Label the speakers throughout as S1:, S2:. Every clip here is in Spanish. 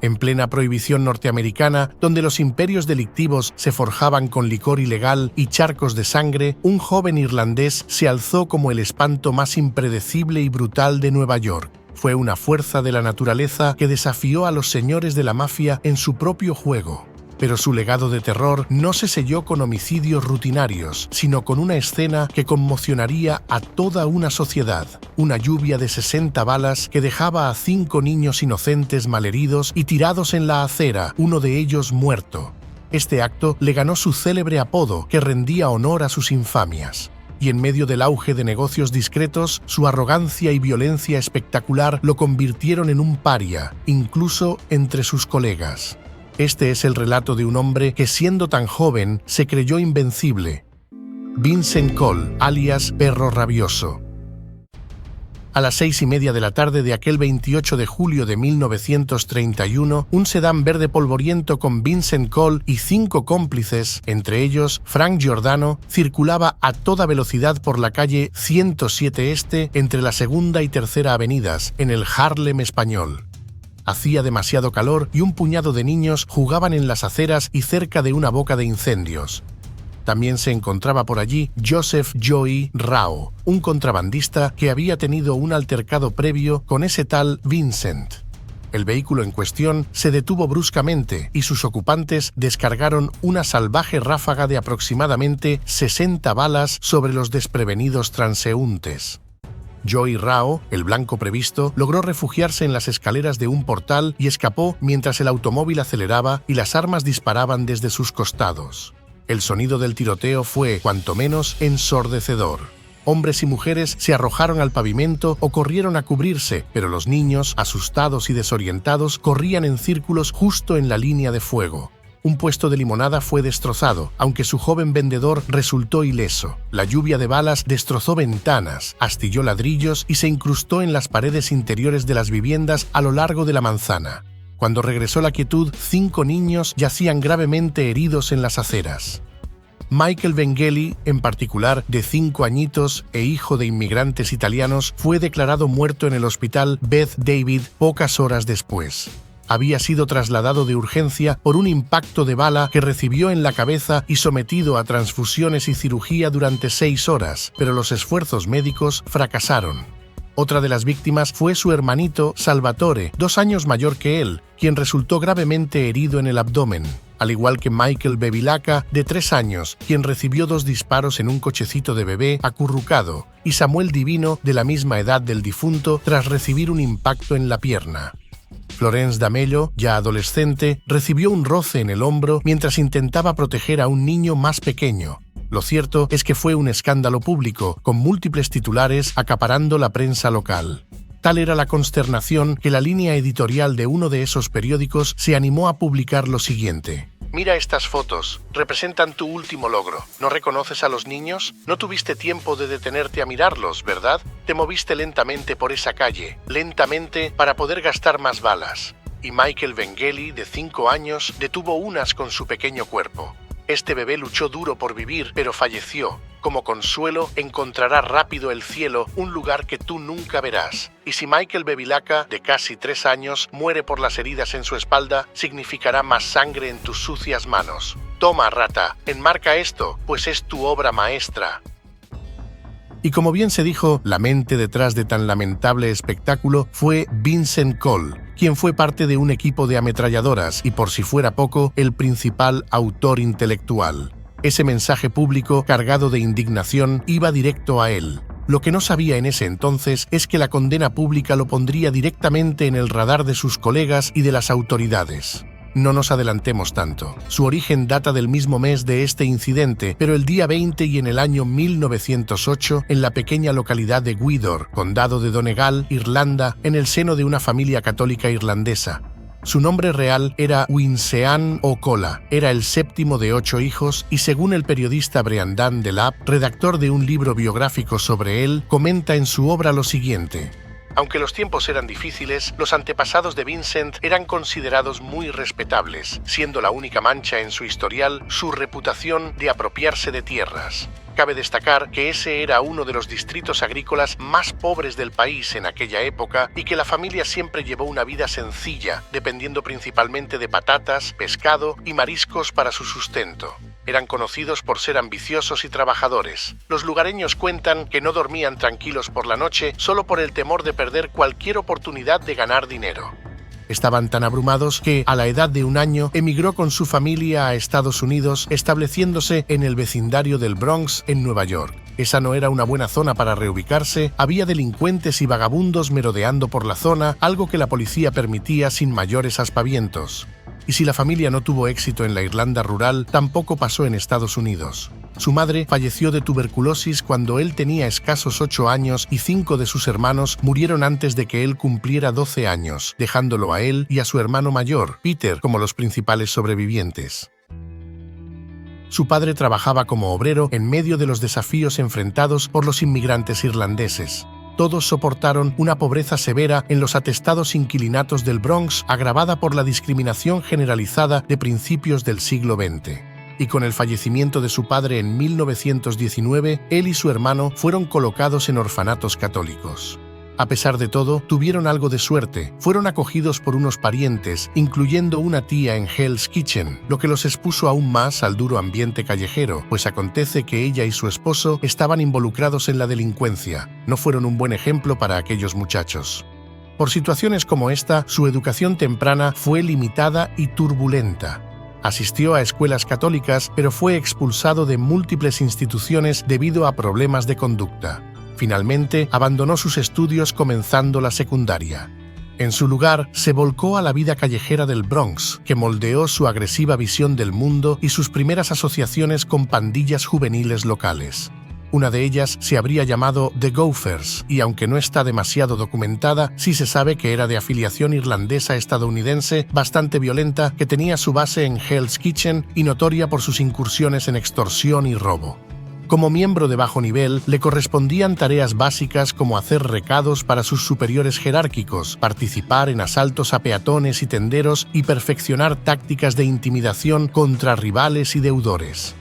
S1: En plena prohibición norteamericana, donde los imperios delictivos se forjaban con licor ilegal y charcos de sangre, un joven irlandés se alzó como el espanto más impredecible y brutal de Nueva York. Fue una fuerza de la naturaleza que desafió a los señores de la mafia en su propio juego. Pero su legado de terror no se selló con homicidios rutinarios, sino con una escena que conmocionaría a toda una sociedad. Una lluvia de 60 balas que dejaba a 5 niños inocentes malheridos y tirados en la acera, uno de ellos muerto. Este acto le ganó su célebre apodo, que rendía honor a sus infamias. Y en medio del auge de negocios discretos, su arrogancia y violencia espectacular lo convirtieron en un paria, incluso entre sus colegas. Este es el relato de un hombre que, siendo tan joven, se creyó invencible. Vincent Cole, alias Perro Rabioso. A las 6:30 de la tarde de aquel 28 de julio de 1931, un sedán verde polvoriento con Vincent Cole y 5 cómplices, entre ellos Frank Giordano, circulaba a toda velocidad por la calle 107 Este entre la Segunda y Tercera Avenidas, en el Harlem español. Hacía demasiado calor y un puñado de niños jugaban en las aceras y cerca de una boca de incendios. También se encontraba por allí Joseph Joey Rao, un contrabandista que había tenido un altercado previo con ese tal Vincent. El vehículo en cuestión se detuvo bruscamente y sus ocupantes descargaron una salvaje ráfaga de aproximadamente 60 balas sobre los desprevenidos transeúntes. Joey Rao, el blanco previsto, logró refugiarse en las escaleras de un portal y escapó mientras el automóvil aceleraba y las armas disparaban desde sus costados. El sonido del tiroteo fue, cuanto menos, ensordecedor. Hombres y mujeres se arrojaron al pavimento o corrieron a cubrirse, pero los niños, asustados y desorientados, corrían en círculos justo en la línea de fuego. Un puesto de limonada fue destrozado, aunque su joven vendedor resultó ileso. La lluvia de balas destrozó ventanas, astilló ladrillos y se incrustó en las paredes interiores de las viviendas a lo largo de la manzana. Cuando regresó la quietud, 5 niños yacían gravemente heridos en las aceras. Michael Vangeli, en particular, de 5 añitos e hijo de inmigrantes italianos, fue declarado muerto en el hospital Beth David pocas horas después. Había sido trasladado de urgencia por un impacto de bala que recibió en la cabeza y sometido a transfusiones y cirugía durante 6 horas, pero los esfuerzos médicos fracasaron. Otra de las víctimas fue su hermanito Salvatore, 2 años mayor que él, quien resultó gravemente herido en el abdomen, al igual que Michael Bevilacqua, de 3 años, quien recibió 2 disparos en un cochecito de bebé acurrucado, y Samuel Divino, de la misma edad del difunto, tras recibir un impacto en la pierna. Florence D'Amelio, ya adolescente, recibió un roce en el hombro mientras intentaba proteger a un niño más pequeño. Lo cierto es que fue un escándalo público, con múltiples titulares acaparando la prensa local. Tal era la consternación que la línea editorial de uno de esos periódicos se animó a publicar lo siguiente. Mira estas fotos, representan tu último logro. ¿No reconoces a los niños? No tuviste tiempo de detenerte a mirarlos, ¿verdad? Te moviste lentamente por esa calle, lentamente para poder gastar más balas. Y Michael Vangeli, de 5 años, detuvo unas con su pequeño cuerpo. Este bebé luchó duro por vivir, pero falleció. Como consuelo, encontrará rápido el cielo, un lugar que tú nunca verás. Y si Michael Bevilacqua, de casi 3 años, muere por las heridas en su espalda, significará más sangre en tus sucias manos. Toma, rata, enmarca esto, pues es tu obra maestra. Y como bien se dijo, la mente detrás de tan lamentable espectáculo fue Vincent Cole, quien fue parte de un equipo de ametralladoras y, por si fuera poco, el principal autor intelectual. Ese mensaje público cargado de indignación iba directo a él. Lo que no sabía en ese entonces es que la condena pública lo pondría directamente en el radar de sus colegas y de las autoridades. No nos adelantemos tanto. Su origen data del mismo mes de este incidente, pero el día 20 y en el año 1908, en la pequeña localidad de Gweedore, condado de Donegal, Irlanda, en el seno de una familia católica irlandesa. Su nombre real era Winsean O'Colla, era el 7º de 8 hijos y, según el periodista Brendan Delap, redactor de un libro biográfico sobre él, comenta en su obra lo siguiente. Aunque los tiempos eran difíciles, los antepasados de Vincent eran considerados muy respetables, siendo la única mancha en su historial su reputación de apropiarse de tierras. Cabe destacar que ese era uno de los distritos agrícolas más pobres del país en aquella época y que la familia siempre llevó una vida sencilla, dependiendo principalmente de patatas, pescado y mariscos para su sustento. Eran conocidos por ser ambiciosos y trabajadores. Los lugareños cuentan que no dormían tranquilos por la noche solo por el temor de perder cualquier oportunidad de ganar dinero. Estaban tan abrumados que, a la edad de 1 año, emigró con su familia a Estados Unidos, estableciéndose en el vecindario del Bronx, en Nueva York. Esa no era una buena zona para reubicarse, había delincuentes y vagabundos merodeando por la zona, algo que la policía permitía sin mayores aspavientos. Y si la familia no tuvo éxito en la Irlanda rural, tampoco pasó en Estados Unidos. Su madre falleció de tuberculosis cuando él tenía escasos 8 años y 5 de sus hermanos murieron antes de que él cumpliera 12 años, dejándolo a él y a su hermano mayor, Peter, como los principales sobrevivientes. Su padre trabajaba como obrero en medio de los desafíos enfrentados por los inmigrantes irlandeses. Todos soportaron una pobreza severa en los atestados inquilinatos del Bronx, agravada por la discriminación generalizada de principios del siglo XX. Y con el fallecimiento de su padre en 1919, él y su hermano fueron colocados en orfanatos católicos. A pesar de todo, tuvieron algo de suerte. Fueron acogidos por unos parientes, incluyendo una tía en Hell's Kitchen, lo que los expuso aún más al duro ambiente callejero, pues acontece que ella y su esposo estaban involucrados en la delincuencia. No fueron un buen ejemplo para aquellos muchachos. Por situaciones como esta, su educación temprana fue limitada y turbulenta. Asistió a escuelas católicas, pero fue expulsado de múltiples instituciones debido a problemas de conducta. Finalmente, abandonó sus estudios comenzando la secundaria. En su lugar, se volcó a la vida callejera del Bronx, que moldeó su agresiva visión del mundo y sus primeras asociaciones con pandillas juveniles locales. Una de ellas se habría llamado The Gophers, y aunque no está demasiado documentada, sí se sabe que era de afiliación irlandesa-estadounidense, bastante violenta, que tenía su base en Hell's Kitchen y notoria por sus incursiones en extorsión y robo. Como miembro de bajo nivel, le correspondían tareas básicas como hacer recados para sus superiores jerárquicos, participar en asaltos a peatones y tenderos y perfeccionar tácticas de intimidación contra rivales y deudores.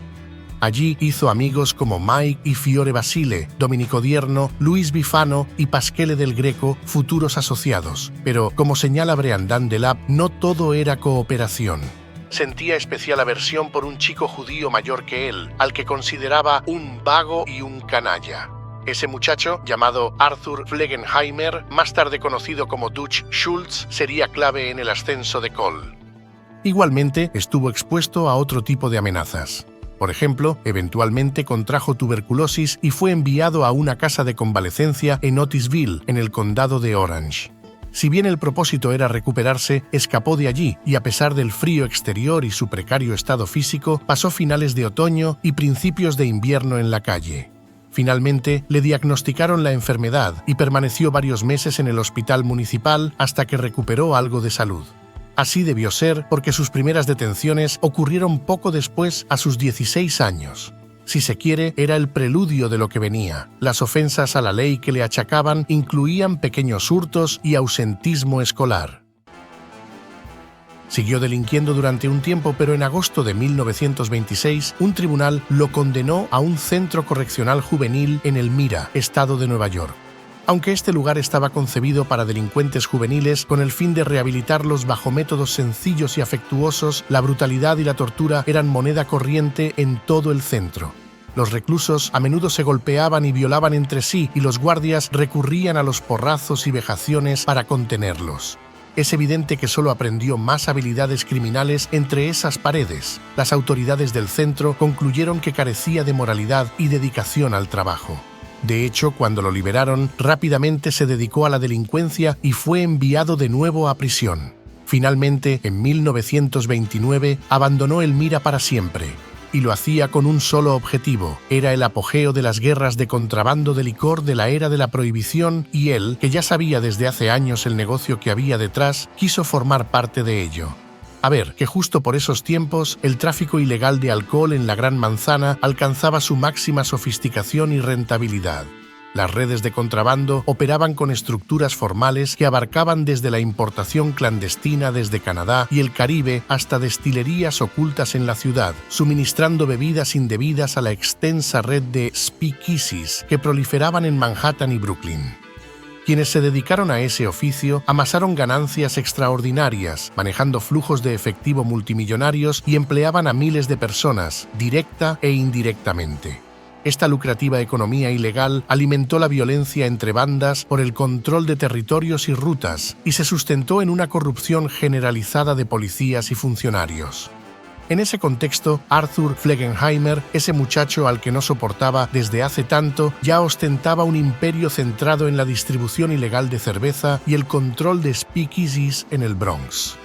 S1: Allí hizo amigos como Mike y Fiore Basile, Domenico Dierno, Luis Bifano y Pasquale del Greco, futuros asociados. Pero, como señala Breandan Delap, no todo era cooperación. Sentía especial aversión por un chico judío mayor que él, al que consideraba un vago y un canalla. Ese muchacho, llamado Arthur Flegenheimer, más tarde conocido como Dutch Schultz, sería clave en el ascenso de Cole. Igualmente, estuvo expuesto a otro tipo de amenazas. Por ejemplo, eventualmente contrajo tuberculosis y fue enviado a una casa de convalecencia en Otisville, en el condado de Orange. Si bien el propósito era recuperarse, escapó de allí y a pesar del frío exterior y su precario estado físico, pasó finales de otoño y principios de invierno en la calle. Finalmente, le diagnosticaron la enfermedad y permaneció varios meses en el hospital municipal hasta que recuperó algo de salud. Así debió ser porque sus primeras detenciones ocurrieron poco después, a sus 16 años. Si se quiere, era el preludio de lo que venía. Las ofensas a la ley que le achacaban incluían pequeños hurtos y ausentismo escolar. Siguió delinquiendo durante un tiempo, pero en agosto de 1926, un tribunal lo condenó a un centro correccional juvenil en Elmira, estado de Nueva York. Aunque este lugar estaba concebido para delincuentes juveniles con el fin de rehabilitarlos bajo métodos sencillos y afectuosos, la brutalidad y la tortura eran moneda corriente en todo el centro. Los reclusos a menudo se golpeaban y violaban entre sí y los guardias recurrían a los porrazos y vejaciones para contenerlos. Es evidente que solo aprendió más habilidades criminales entre esas paredes. Las autoridades del centro concluyeron que carecía de moralidad y dedicación al trabajo. De hecho, cuando lo liberaron, rápidamente se dedicó a la delincuencia y fue enviado de nuevo a prisión. Finalmente, en 1929, abandonó Elmira para siempre. Y lo hacía con un solo objetivo. Era el apogeo de las guerras de contrabando de licor de la era de la prohibición y él, que ya sabía desde hace años el negocio que había detrás, quiso formar parte de ello. A ver, que justo por esos tiempos, el tráfico ilegal de alcohol en la Gran Manzana alcanzaba su máxima sofisticación y rentabilidad. Las redes de contrabando operaban con estructuras formales que abarcaban desde la importación clandestina desde Canadá y el Caribe hasta destilerías ocultas en la ciudad, suministrando bebidas indebidas a la extensa red de speakeasies que proliferaban en Manhattan y Brooklyn. Quienes se dedicaron a ese oficio amasaron ganancias extraordinarias, manejando flujos de efectivo multimillonarios y empleaban a miles de personas, directa e indirectamente. Esta lucrativa economía ilegal alimentó la violencia entre bandas por el control de territorios y rutas y se sustentó en una corrupción generalizada de policías y funcionarios. En ese contexto, Arthur Flegenheimer, ese muchacho al que no soportaba desde hace tanto, ya ostentaba un imperio centrado en la distribución ilegal de cerveza y el control de speakeasies en el Bronx.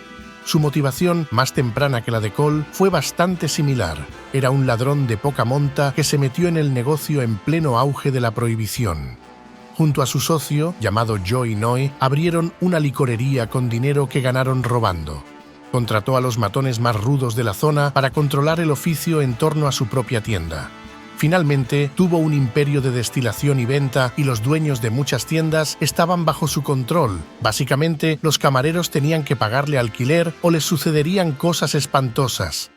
S1: Su motivación, más temprana que la de Cole, fue bastante similar. Era un ladrón de poca monta que se metió en el negocio en pleno auge de la prohibición. Junto a su socio, llamado Joey Noe, abrieron una licorería con dinero que ganaron robando. Contrató a los matones más rudos de la zona para controlar el oficio en torno a su propia tienda. Finalmente, tuvo un imperio de destilación y venta y los dueños de muchas tiendas estaban bajo su control. Básicamente, los camareros tenían que pagarle alquiler o les sucederían cosas espantosas.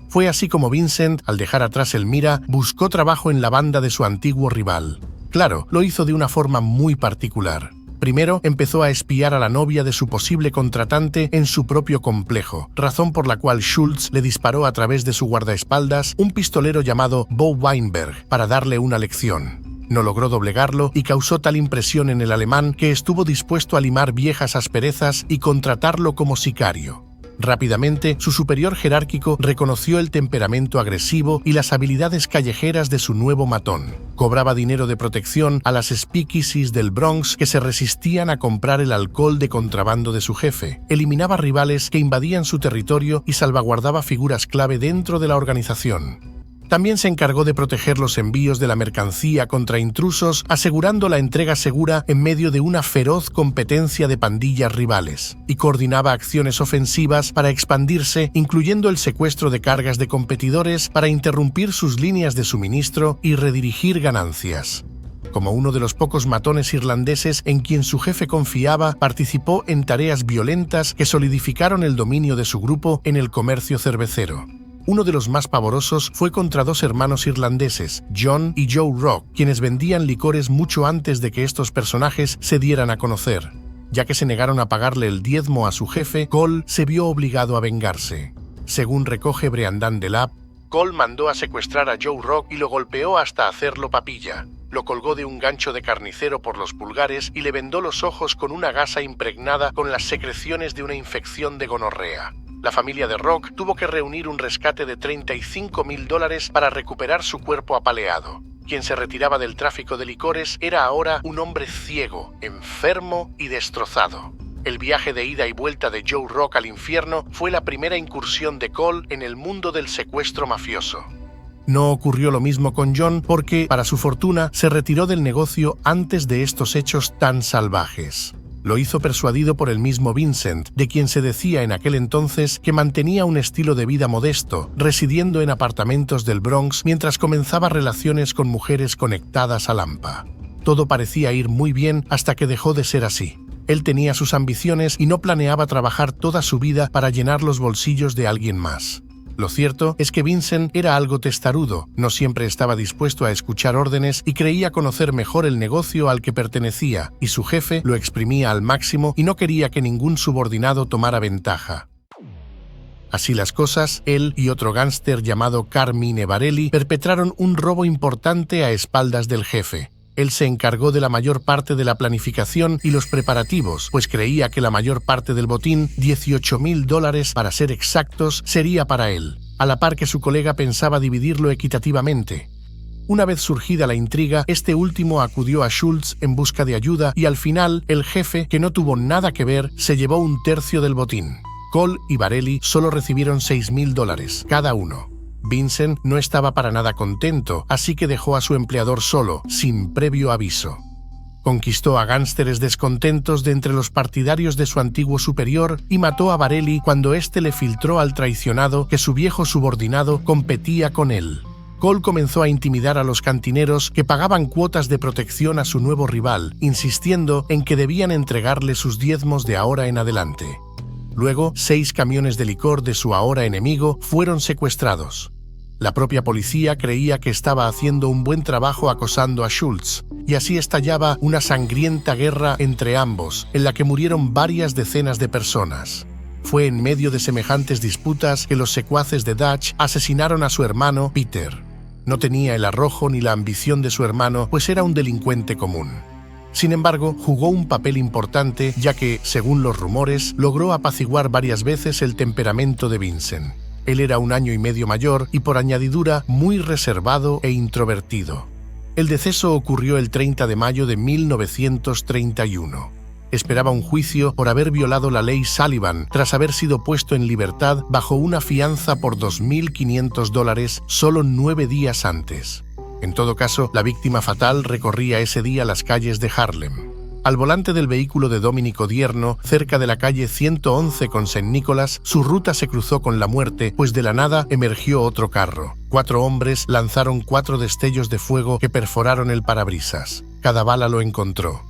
S1: Fue así como Vincent, al dejar atrás Elmira, buscó trabajo en la banda de su antiguo rival. Claro, lo hizo de una forma muy particular. Primero, empezó a espiar a la novia de su posible contratante en su propio complejo, razón por la cual Schultz le disparó a través de su guardaespaldas un pistolero llamado Bo Weinberg para darle una lección. No logró doblegarlo y causó tal impresión en el alemán que estuvo dispuesto a limar viejas asperezas y contratarlo como sicario. Rápidamente, su superior jerárquico reconoció el temperamento agresivo y las habilidades callejeras de su nuevo matón. Cobraba dinero de protección a las speakeasies del Bronx que se resistían a comprar el alcohol de contrabando de su jefe. Eliminaba rivales que invadían su territorio y salvaguardaba figuras clave dentro de la organización. También se encargó de proteger los envíos de la mercancía contra intrusos, asegurando la entrega segura en medio de una feroz competencia de pandillas rivales, y coordinaba acciones ofensivas para expandirse, incluyendo el secuestro de cargas de competidores para interrumpir sus líneas de suministro y redirigir ganancias. Como uno de los pocos matones irlandeses en quien su jefe confiaba, participó en tareas violentas que solidificaron el dominio de su grupo en el comercio cervecero. Uno de los más pavorosos fue contra dos hermanos irlandeses, John y Joe Rock, quienes vendían licores mucho antes de que estos personajes se dieran a conocer. Ya que se negaron a pagarle el diezmo a su jefe, Cole se vio obligado a vengarse. Según recoge Brendan Delap, Cole mandó a secuestrar a Joe Rock y lo golpeó hasta hacerlo papilla. Lo colgó de un gancho de carnicero por los pulgares y le vendó los ojos con una gasa impregnada con las secreciones de una infección de gonorrea. La familia de Rock tuvo que reunir un rescate de $35,000 para recuperar su cuerpo apaleado. Quien se retiraba del tráfico de licores era ahora un hombre ciego, enfermo y destrozado. El viaje de ida y vuelta de Joe Rock al infierno fue la primera incursión de Cole en el mundo del secuestro mafioso. No ocurrió lo mismo con John porque, para su fortuna, se retiró del negocio antes de estos hechos tan salvajes. Lo hizo persuadido por el mismo Vincent, de quien se decía en aquel entonces que mantenía un estilo de vida modesto, residiendo en apartamentos del Bronx mientras comenzaba relaciones con mujeres conectadas a Lampa. Todo parecía ir muy bien hasta que dejó de ser así. Él tenía sus ambiciones y no planeaba trabajar toda su vida para llenar los bolsillos de alguien más. Lo cierto es que Vincent era algo testarudo, no siempre estaba dispuesto a escuchar órdenes y creía conocer mejor el negocio al que pertenecía, y su jefe lo exprimía al máximo y no quería que ningún subordinado tomara ventaja. Así las cosas, él y otro gángster llamado Carmine Varelli perpetraron un robo importante a espaldas del jefe. Él se encargó de la mayor parte de la planificación y los preparativos, pues creía que la mayor parte del botín, $18,000 para ser exactos, sería para él, a la par que su colega pensaba dividirlo equitativamente. Una vez surgida la intriga, este último acudió a Schultz en busca de ayuda y al final, el jefe, que no tuvo nada que ver, se llevó un tercio del botín. Cole y Varelli solo recibieron $6,000 cada uno. Vincent no estaba para nada contento, así que dejó a su empleador solo, sin previo aviso. Conquistó a gánsteres descontentos de entre los partidarios de su antiguo superior y mató a Varelli cuando éste le filtró al traicionado que su viejo subordinado competía con él. Cole comenzó a intimidar a los cantineros que pagaban cuotas de protección a su nuevo rival, insistiendo en que debían entregarle sus diezmos de ahora en adelante. Luego, 6 camiones de licor de su ahora enemigo fueron secuestrados. La propia policía creía que estaba haciendo un buen trabajo acosando a Schultz, y así estallaba una sangrienta guerra entre ambos, en la que murieron varias decenas de personas. Fue en medio de semejantes disputas que los secuaces de Dutch asesinaron a su hermano Peter. No tenía el arrojo ni la ambición de su hermano, pues era un delincuente común. Sin embargo, jugó un papel importante, ya que, según los rumores, logró apaciguar varias veces el temperamento de Vincent. Él era 1 año y medio mayor y, por añadidura, muy reservado e introvertido. El deceso ocurrió el 30 de mayo de 1931. Esperaba un juicio por haber violado la ley Sullivan tras haber sido puesto en libertad bajo una fianza por $2.500 solo 9 días antes. En todo caso, la víctima fatal recorría ese día las calles de Harlem. Al volante del vehículo de Dominic Odierno, cerca de la calle 111 con St. Nicholas, su ruta se cruzó con la muerte, pues de la nada emergió otro carro. 4 hombres lanzaron 4 destellos de fuego que perforaron el parabrisas. Cada bala lo encontró.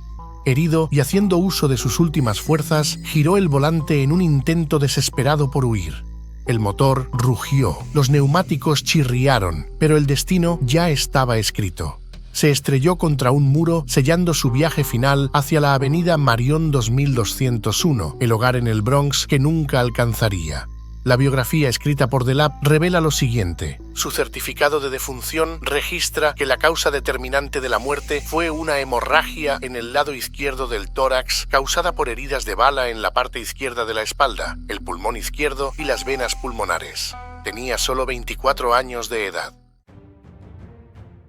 S1: Herido y haciendo uso de sus últimas fuerzas, giró el volante en un intento desesperado por huir. El motor rugió, los neumáticos chirriaron, pero el destino ya estaba escrito. Se estrelló contra un muro, sellando su viaje final hacia la avenida Marion 2201, el hogar en el Bronx que nunca alcanzaría. La biografía escrita por Delap revela lo siguiente. Su certificado de defunción registra que la causa determinante de la muerte fue una hemorragia en el lado izquierdo del tórax causada por heridas de bala en la parte izquierda de la espalda, el pulmón izquierdo y las venas pulmonares. Tenía solo 24 años de edad.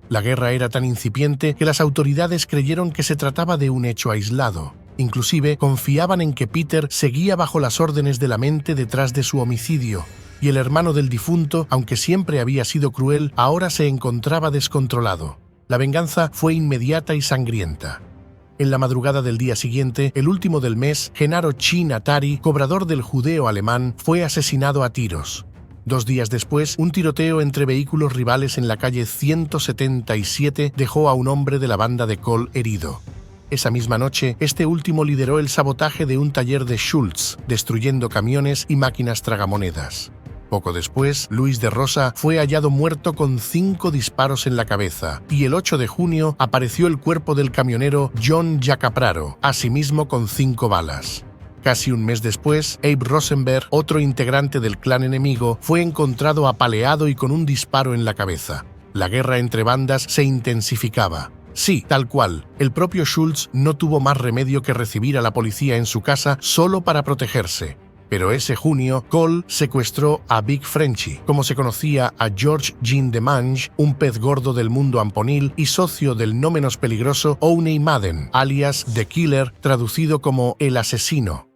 S1: La guerra era tan incipiente que las autoridades creyeron que se trataba de un hecho aislado. Inclusive confiaban en que Peter seguía bajo las órdenes de la mente detrás de su homicidio, y el hermano del difunto, aunque siempre había sido cruel, ahora se encontraba descontrolado. La venganza fue inmediata y sangrienta. En la madrugada del día siguiente, el último del mes, Genaro Chin Atari, cobrador del judeo alemán, fue asesinado a tiros. 2 días después, un tiroteo entre vehículos rivales en la calle 177 dejó a un hombre de la banda de Cole herido. Esa misma noche, este último lideró el sabotaje de un taller de Schultz, destruyendo camiones y máquinas tragamonedas. Poco después, Luis de Rosa fue hallado muerto con 5 disparos en la cabeza, y el 8 de junio apareció el cuerpo del camionero John Jacapraro, asimismo con 5 balas. Casi un mes después, Abe Rosenberg, otro integrante del clan enemigo, fue encontrado apaleado y con un disparo en la cabeza. La guerra entre bandas se intensificaba. Sí, tal cual. El propio Schultz no tuvo más remedio que recibir a la policía en su casa solo para protegerse. Pero ese junio, Cole secuestró a Big Frenchy, como se conocía a George Jean Demange, un pez gordo del mundo amponil y socio del no menos peligroso Owney Madden, alias The Killer, traducido como el asesino.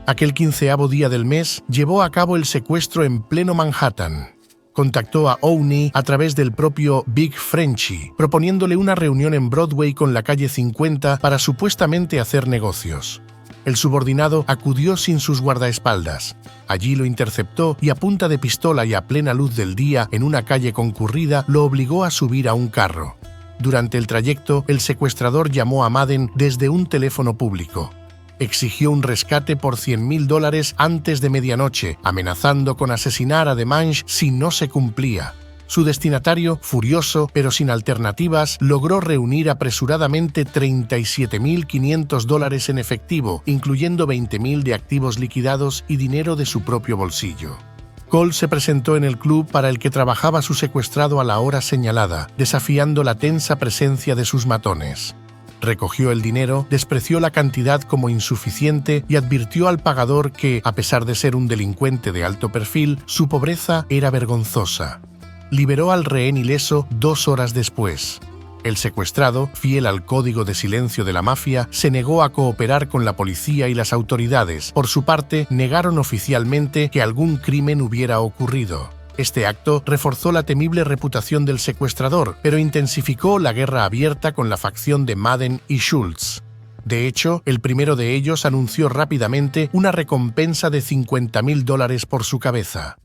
S1: Aquel 15º día del mes, llevó a cabo el secuestro en pleno Manhattan. Contactó a Owney a través del propio Big Frenchy, proponiéndole una reunión en Broadway con la calle 50 para supuestamente hacer negocios. El subordinado acudió sin sus guardaespaldas. Allí lo interceptó y a punta de pistola y a plena luz del día en una calle concurrida lo obligó a subir a un carro. Durante el trayecto, el secuestrador llamó a Madden desde un teléfono público. Exigió un rescate por $100.000 antes de medianoche, amenazando con asesinar a Demange si no se cumplía. Su destinatario, furioso pero sin alternativas, logró reunir apresuradamente $37.500 en efectivo, incluyendo $20.000 de activos liquidados y dinero de su propio bolsillo. Cole se presentó en el club para el que trabajaba su secuestrado a la hora señalada, desafiando la tensa presencia de sus matones. Recogió el dinero, despreció la cantidad como insuficiente y advirtió al pagador que, a pesar de ser un delincuente de alto perfil, su pobreza era vergonzosa. Liberó al rehén ileso 2 horas después. El secuestrado, fiel al código de silencio de la mafia, se negó a cooperar con la policía y las autoridades. Por su parte, negaron oficialmente que algún crimen hubiera ocurrido. Este acto reforzó la temible reputación del secuestrador, pero intensificó la guerra abierta con la facción de Madden y Schultz. De hecho, el primero de ellos anunció rápidamente una recompensa de $50.000 por su cabeza.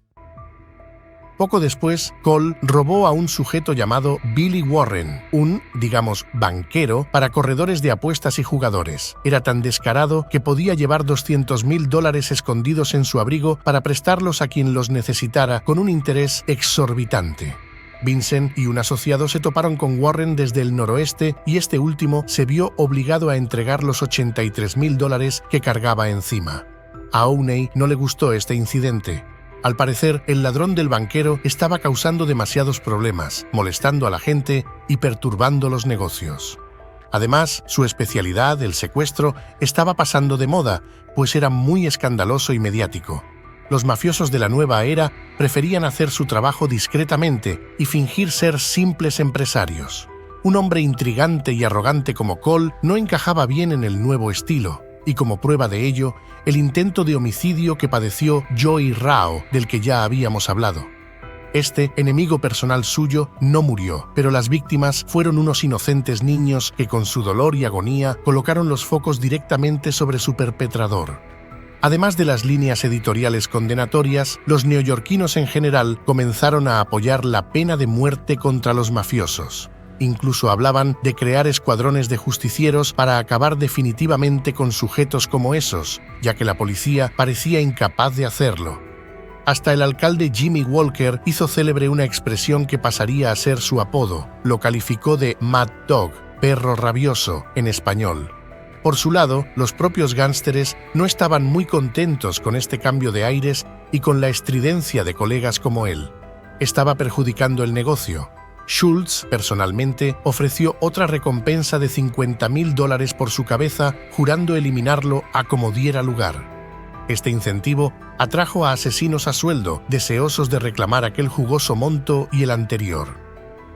S1: Poco después, Cole robó a un sujeto llamado Billy Warren, un, digamos, banquero para corredores de apuestas y jugadores. Era tan descarado que podía llevar $200,000 escondidos en su abrigo para prestarlos a quien los necesitara con un interés exorbitante. Vincent y un asociado se toparon con Warren desde el noroeste y este último se vio obligado a entregar los $83,000 que cargaba encima. A Owney no le gustó este incidente. Al parecer, el ladrón del banquero estaba causando demasiados problemas, molestando a la gente y perturbando los negocios. Además, su especialidad, el secuestro, estaba pasando de moda, pues era muy escandaloso y mediático. Los mafiosos de la nueva era preferían hacer su trabajo discretamente y fingir ser simples empresarios. Un hombre intrigante y arrogante como Cole no encajaba bien en el nuevo estilo, y como prueba de ello, el intento de homicidio que padeció Joey Rao, del que ya habíamos hablado. Este, enemigo personal suyo, no murió, pero las víctimas fueron unos inocentes niños que con su dolor y agonía colocaron los focos directamente sobre su perpetrador. Además de las líneas editoriales condenatorias, los neoyorquinos en general comenzaron a apoyar la pena de muerte contra los mafiosos. Incluso hablaban de crear escuadrones de justicieros para acabar definitivamente con sujetos como esos, ya que la policía parecía incapaz de hacerlo. Hasta el alcalde Jimmy Walker hizo célebre una expresión que pasaría a ser su apodo. Lo calificó de Mad Dog, perro rabioso, en español. Por su lado, los propios gánsteres no estaban muy contentos con este cambio de aires y con la estridencia de colegas como él. Estaba perjudicando el negocio. Schultz, personalmente, ofreció otra recompensa de $50,000 por su cabeza, jurando eliminarlo a como diera lugar. Este incentivo atrajo a asesinos a sueldo, deseosos de reclamar aquel jugoso monto y el anterior.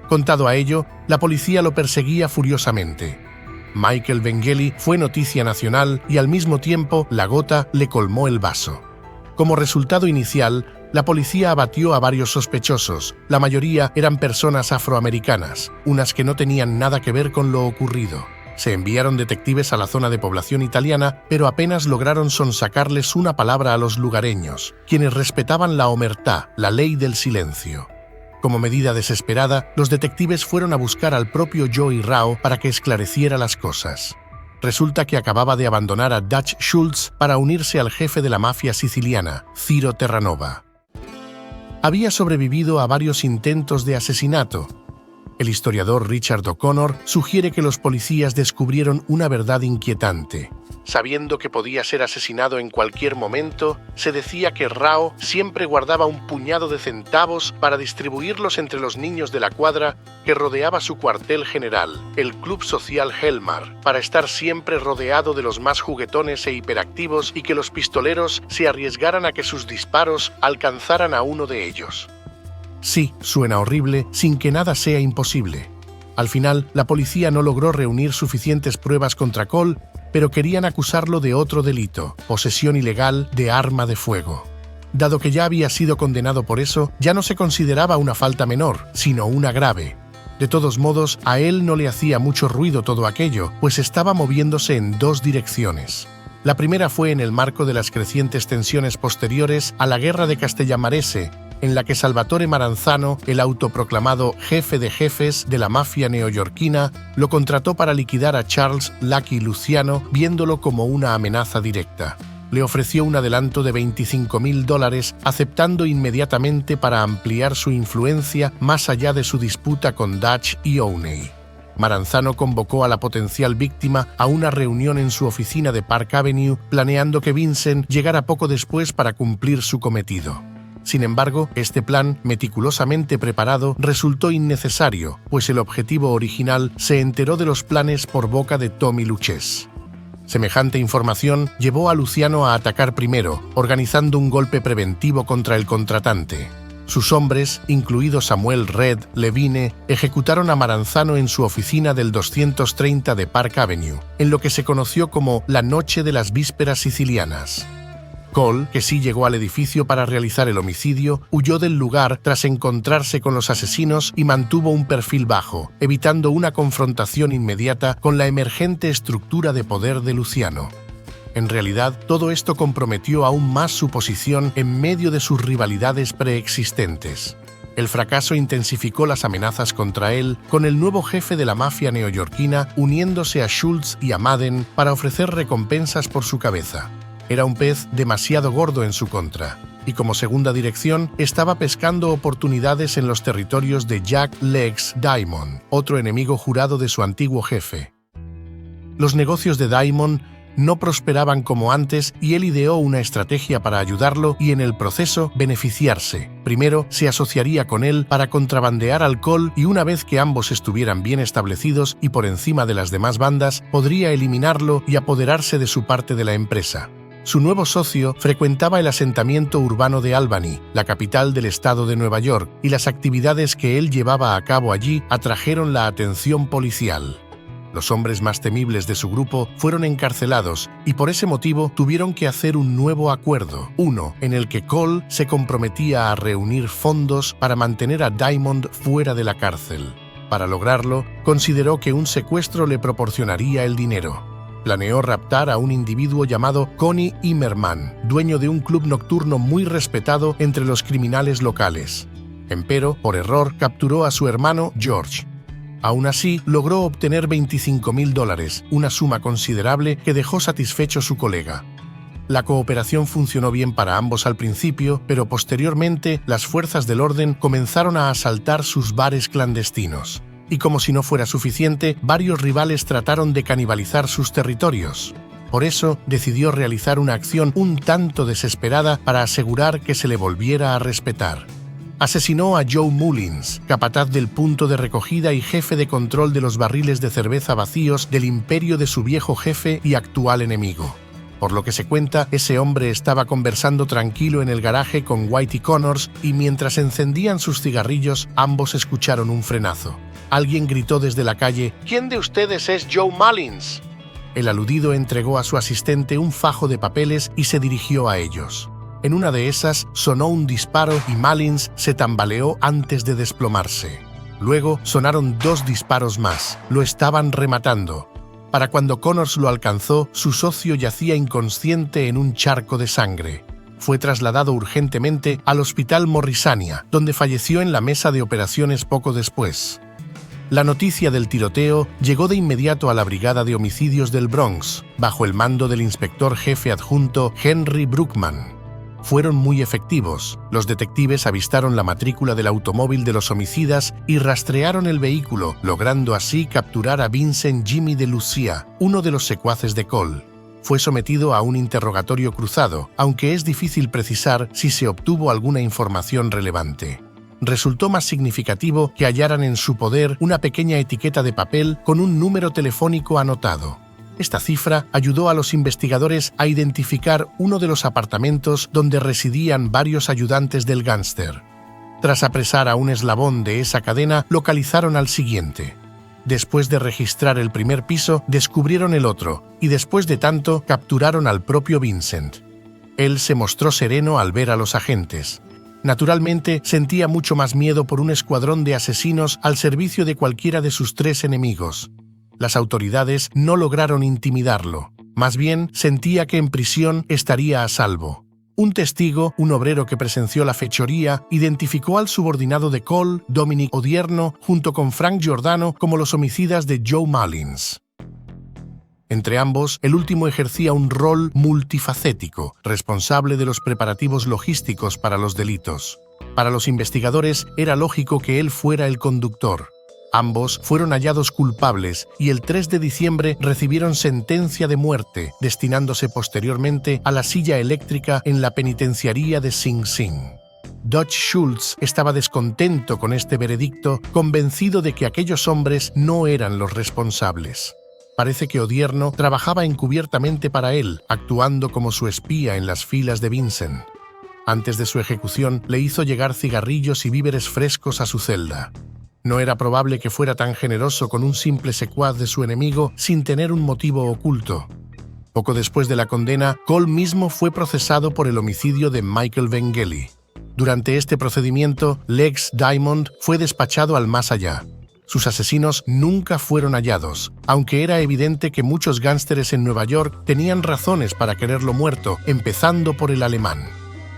S1: Contado a ello, la policía lo perseguía furiosamente. Michael Vangeli fue noticia nacional y al mismo tiempo la gota le colmó el vaso. Como resultado inicial, la policía abatió a varios sospechosos. La mayoría eran personas afroamericanas, unas que no tenían nada que ver con lo ocurrido. Se enviaron detectives a la zona de población italiana, pero apenas lograron sonsacarles una palabra a los lugareños, quienes respetaban la omertá, la ley del silencio. Como medida desesperada, los detectives fueron a buscar al propio Joey Rao para que esclareciera las cosas. Resulta que acababa de abandonar a Dutch Schultz para unirse al jefe de la mafia siciliana, Ciro Terranova. Había sobrevivido a varios intentos de asesinato. El historiador Richard O'Connor sugiere que los policías descubrieron una verdad inquietante. Sabiendo que podía ser asesinado en cualquier momento, se decía que Rao siempre guardaba un puñado de centavos para distribuirlos entre los niños de la cuadra que rodeaba su cuartel general, el Club Social Helmar, para estar siempre rodeado de los más juguetones e hiperactivos y que los pistoleros se arriesgaran a que sus disparos alcanzaran a uno de ellos. Sí, suena horrible, sin que nada sea imposible. Al final, la policía no logró reunir suficientes pruebas contra Cole, pero querían acusarlo de otro delito, posesión ilegal de arma de fuego. Dado que ya había sido condenado por eso, ya no se consideraba una falta menor, sino una grave. De todos modos, a él no le hacía mucho ruido todo aquello, pues estaba moviéndose en dos direcciones. La primera fue en el marco de las crecientes tensiones posteriores a la Guerra de Castellamarese, en la que Salvatore Maranzano, el autoproclamado jefe de jefes de la mafia neoyorquina, lo contrató para liquidar a Charles Lucky Luciano, viéndolo como una amenaza directa. Le ofreció un adelanto de $25,000, aceptando inmediatamente para ampliar su influencia más allá de su disputa con Dutch y Owney. Maranzano convocó a la potencial víctima a una reunión en su oficina de Park Avenue, planeando que Vincent llegara poco después para cumplir su cometido. Sin embargo, este plan, meticulosamente preparado, resultó innecesario, pues el objetivo original se enteró de los planes por boca de Tommy Luchés. Semejante información llevó a Luciano a atacar primero, organizando un golpe preventivo contra el contratante. Sus hombres, incluido Samuel Red Levine, ejecutaron a Maranzano en su oficina del 230 de Park Avenue, en lo que se conoció como la Noche de las Vísperas Sicilianas. Cole, que sí llegó al edificio para realizar el homicidio, huyó del lugar tras encontrarse con los asesinos y mantuvo un perfil bajo, evitando una confrontación inmediata con la emergente estructura de poder de Luciano. En realidad, todo esto comprometió aún más su posición en medio de sus rivalidades preexistentes. El fracaso intensificó las amenazas contra él, con el nuevo jefe de la mafia neoyorquina uniéndose a Schultz y a Madden para ofrecer recompensas por su cabeza. Era un pez demasiado gordo en su contra, y como segunda dirección estaba pescando oportunidades en los territorios de Jack Legs Diamond, otro enemigo jurado de su antiguo jefe. Los negocios de Diamond no prosperaban como antes y él ideó una estrategia para ayudarlo y en el proceso beneficiarse. Primero, se asociaría con él para contrabandear alcohol y una vez que ambos estuvieran bien establecidos y por encima de las demás bandas, podría eliminarlo y apoderarse de su parte de la empresa. Su nuevo socio frecuentaba el asentamiento urbano de Albany, la capital del estado de Nueva York, y las actividades que él llevaba a cabo allí atrajeron la atención policial. Los hombres más temibles de su grupo fueron encarcelados y por ese motivo tuvieron que hacer un nuevo acuerdo, uno en el que Cole se comprometía a reunir fondos para mantener a Diamond fuera de la cárcel. Para lograrlo, consideró que un secuestro le proporcionaría el dinero. Planeó raptar a un individuo llamado Connie Immerman, dueño de un club nocturno muy respetado entre los criminales locales. Empero, por error, capturó a su hermano George. Aún así, logró obtener $25,000, una suma considerable que dejó satisfecho su colega. La cooperación funcionó bien para ambos al principio, pero posteriormente las fuerzas del orden comenzaron a asaltar sus bares clandestinos. Y como si no fuera suficiente, varios rivales trataron de canibalizar sus territorios. Por eso, decidió realizar una acción un tanto desesperada para asegurar que se le volviera a respetar. Asesinó a Joe Mullins, capataz del punto de recogida y jefe de control de los barriles de cerveza vacíos del imperio de su viejo jefe y actual enemigo. Por lo que se cuenta, ese hombre estaba conversando tranquilo en el garaje con Whitey Connors y mientras encendían sus cigarrillos, ambos escucharon un frenazo. Alguien gritó desde la calle: «¿Quién de ustedes es Joe Mullins?». El aludido entregó a su asistente un fajo de papeles y se dirigió a ellos. En una de esas sonó un disparo y Mullins se tambaleó antes de desplomarse. Luego sonaron 2 disparos más. Lo estaban rematando. Para cuando Connors lo alcanzó, su socio yacía inconsciente en un charco de sangre. Fue trasladado urgentemente al Hospital Morrisania, donde falleció en la mesa de operaciones poco después. La noticia del tiroteo llegó de inmediato a la Brigada de Homicidios del Bronx, bajo el mando del inspector jefe adjunto Henry Brookman. Fueron muy efectivos. Los detectives avistaron la matrícula del automóvil de los homicidas y rastrearon el vehículo, logrando así capturar a Vincent Jimmy DeLucia, uno de los secuaces de Cole. Fue sometido a un interrogatorio cruzado, aunque es difícil precisar si se obtuvo alguna información relevante. Resultó más significativo que hallaran en su poder una pequeña etiqueta de papel con un número telefónico anotado. Esta cifra ayudó a los investigadores a identificar uno de los apartamentos donde residían varios ayudantes del gángster. Tras apresar a un eslabón de esa cadena, localizaron al siguiente. Después de registrar el primer piso, descubrieron el otro, y después de tanto, capturaron al propio Vincent. Él se mostró sereno al ver a los agentes. Naturalmente, sentía mucho más miedo por un escuadrón de asesinos al servicio de cualquiera de sus 3 enemigos. Las autoridades no lograron intimidarlo. Más bien, sentía que en prisión estaría a salvo. Un testigo, un obrero que presenció la fechoría, identificó al subordinado de Cole, Dominic Odierno, junto con Frank Giordano como los homicidas de Joe Mullins. Entre ambos, el último ejercía un rol multifacético, responsable de los preparativos logísticos para los delitos. Para los investigadores, era lógico que él fuera el conductor. Ambos fueron hallados culpables y el 3 de diciembre recibieron sentencia de muerte, destinándose posteriormente a la silla eléctrica en la penitenciaría de Sing Sing. Dutch Schultz estaba descontento con este veredicto, convencido de que aquellos hombres no eran los responsables. Parece que Odierno trabajaba encubiertamente para él, actuando como su espía en las filas de Vincent. Antes de su ejecución, le hizo llegar cigarrillos y víveres frescos a su celda. No era probable que fuera tan generoso con un simple secuaz de su enemigo sin tener un motivo oculto. Poco después de la condena, Cole mismo fue procesado por el homicidio de Michael Vangeli. Durante este procedimiento, Legs Diamond fue despachado al más allá. Sus asesinos nunca fueron hallados, aunque era evidente que muchos gángsteres en Nueva York tenían razones para quererlo muerto, empezando por el alemán.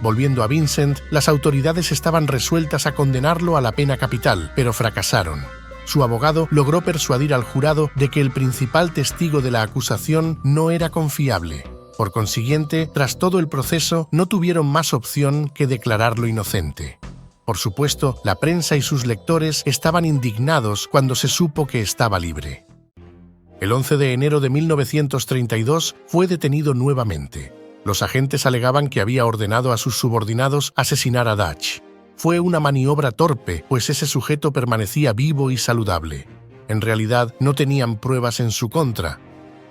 S1: Volviendo a Vincent, las autoridades estaban resueltas a condenarlo a la pena capital, pero fracasaron. Su abogado logró persuadir al jurado de que el principal testigo de la acusación no era confiable. Por consiguiente, tras todo el proceso, no tuvieron más opción que declararlo inocente. Por supuesto, la prensa y sus lectores estaban indignados cuando se supo que estaba libre. El 11 de enero de 1932 fue detenido nuevamente. Los agentes alegaban que había ordenado a sus subordinados asesinar a Dutch. Fue una maniobra torpe, pues ese sujeto permanecía vivo y saludable. En realidad, no tenían pruebas en su contra.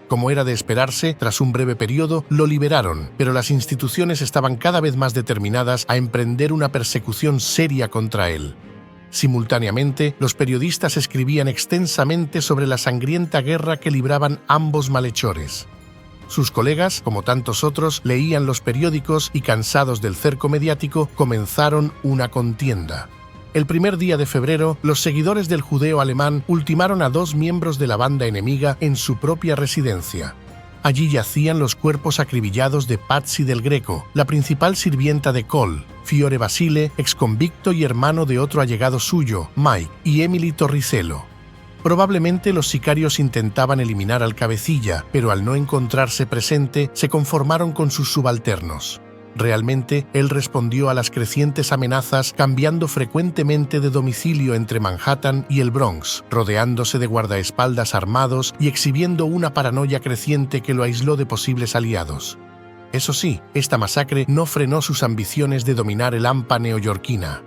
S1: Como era de esperarse, tras un breve periodo, lo liberaron, pero las instituciones estaban cada vez más determinadas a emprender una persecución seria contra él. Simultáneamente, los periodistas escribían extensamente sobre la sangrienta guerra que libraban ambos malhechores. Sus colegas, como tantos otros, leían los periódicos y, cansados del cerco mediático, comenzaron una contienda. El primer día de febrero, los seguidores del judeo alemán ultimaron a 2 miembros de la banda enemiga en su propia residencia. Allí yacían los cuerpos acribillados de Patsy del Greco, la principal sirvienta de Cole, Fiore Basile, exconvicto y hermano de otro allegado suyo, Mike, y Emily Torricello. Probablemente los sicarios intentaban eliminar al cabecilla, pero al no encontrarse presente, se conformaron con sus subalternos. Realmente, él respondió a las crecientes amenazas cambiando frecuentemente de domicilio entre Manhattan y el Bronx, rodeándose de guardaespaldas armados y exhibiendo una paranoia creciente que lo aisló de posibles aliados. Eso sí, esta masacre no frenó sus ambiciones de dominar el hampa neoyorquina.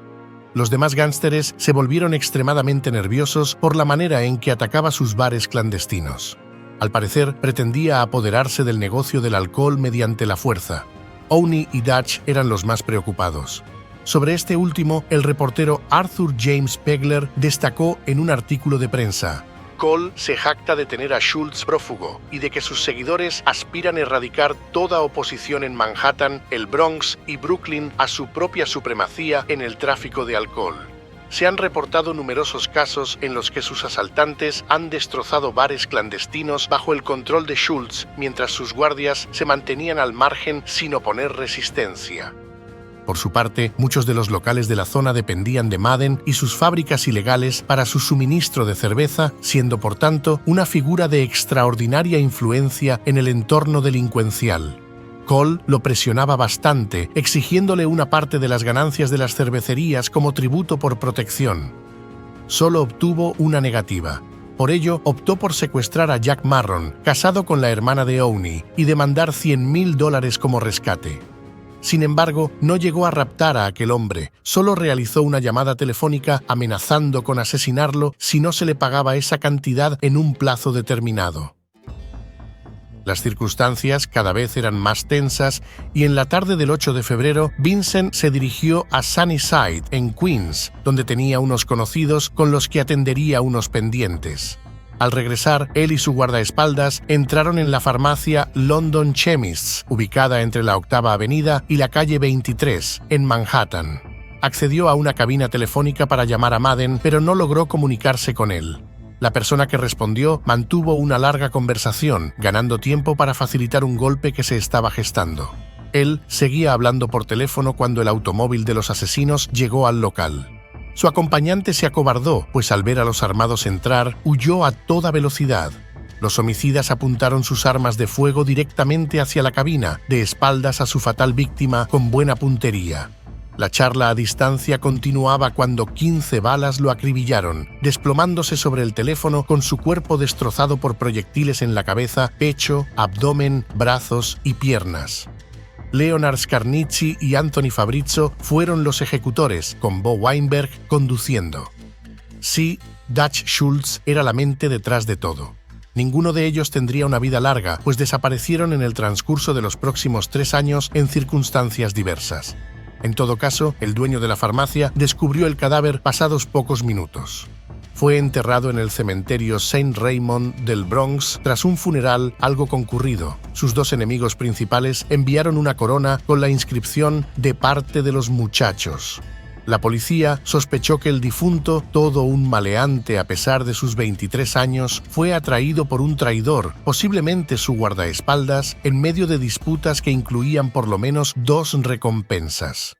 S1: Los demás gánsteres se volvieron extremadamente nerviosos por la manera en que atacaba sus bares clandestinos. Al parecer, pretendía apoderarse del negocio del alcohol mediante la fuerza. Owney y Dutch eran los más preocupados. Sobre este último, el reportero Arthur James Pegler destacó en un artículo de prensa: Cole se jacta de tener a Schultz prófugo y de que sus seguidores aspiran a erradicar toda oposición en Manhattan, el Bronx y Brooklyn a su propia supremacía en el tráfico de alcohol. Se han reportado numerosos casos en los que sus asaltantes han destrozado bares clandestinos bajo el control de Schultz, mientras sus guardias se mantenían al margen sin oponer resistencia. Por su parte, muchos de los locales de la zona dependían de Madden y sus fábricas ilegales para su suministro de cerveza, siendo por tanto una figura de extraordinaria influencia en el entorno delincuencial. Cole lo presionaba bastante, exigiéndole una parte de las ganancias de las cervecerías como tributo por protección. Solo obtuvo una negativa. Por ello, optó por secuestrar a Jack Marron, casado con la hermana de Owney, y demandar $100,000 como rescate. Sin embargo, no llegó a raptar a aquel hombre, solo realizó una llamada telefónica amenazando con asesinarlo si no se le pagaba esa cantidad en un plazo determinado. Las circunstancias cada vez eran más tensas y en la tarde del 8 de febrero, Vincent se dirigió a Sunnyside, en Queens, donde tenía unos conocidos con los que atendería unos pendientes. Al regresar, él y su guardaespaldas entraron en la farmacia London Chemists, ubicada entre la 8ª Avenida y la calle 23, en Manhattan. Accedió a una cabina telefónica para llamar a Madden, pero no logró comunicarse con él. La persona que respondió mantuvo una larga conversación, ganando tiempo para facilitar un golpe que se estaba gestando. Él seguía hablando por teléfono cuando el automóvil de los asesinos llegó al local. Su acompañante se acobardó, pues al ver a los armados entrar, huyó a toda velocidad. Los homicidas apuntaron sus armas de fuego directamente hacia la cabina, de espaldas a su fatal víctima con buena puntería. La charla a distancia continuaba cuando 15 balas lo acribillaron, desplomándose sobre el teléfono con su cuerpo destrozado por proyectiles en la cabeza, pecho, abdomen, brazos y piernas. Leonard Scarnicci y Anthony Fabrizio fueron los ejecutores, con Bo Weinberg conduciendo. Sí, Dutch Schultz era la mente detrás de todo. Ninguno de ellos tendría una vida larga, pues desaparecieron en el transcurso de los próximos 3 años en circunstancias diversas. En todo caso, el dueño de la farmacia descubrió el cadáver pasados pocos minutos. Fue enterrado en el cementerio St. Raymond del Bronx tras un funeral algo concurrido. Sus 2 enemigos principales enviaron una corona con la inscripción "de parte de los muchachos". La policía sospechó que el difunto, todo un maleante a pesar de sus 23 años, fue atraído por un traidor, posiblemente su guardaespaldas, en medio de disputas que incluían por lo menos 2 recompensas.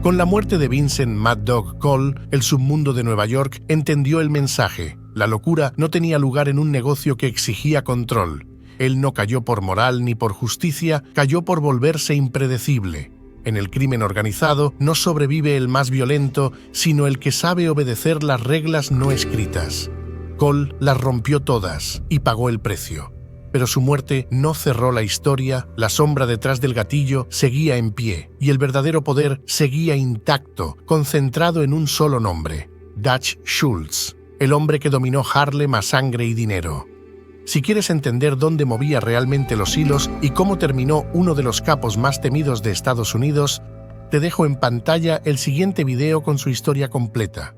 S1: Con la muerte de Vincent Mad Dog Cole, el submundo de Nueva York entendió el mensaje. La locura no tenía lugar en un negocio que exigía control. Él no cayó por moral ni por justicia, cayó por volverse impredecible. En el crimen organizado no sobrevive el más violento, sino el que sabe obedecer las reglas no escritas. Cole las rompió todas y pagó el precio. Pero su muerte no cerró la historia, la sombra detrás del gatillo seguía en pie y el verdadero poder seguía intacto, concentrado en un solo nombre: Dutch Schultz, el hombre que dominó Harlem a sangre y dinero. Si quieres entender dónde movía realmente los hilos y cómo terminó uno de los capos más temidos de Estados Unidos, te dejo en pantalla el siguiente video con su historia completa.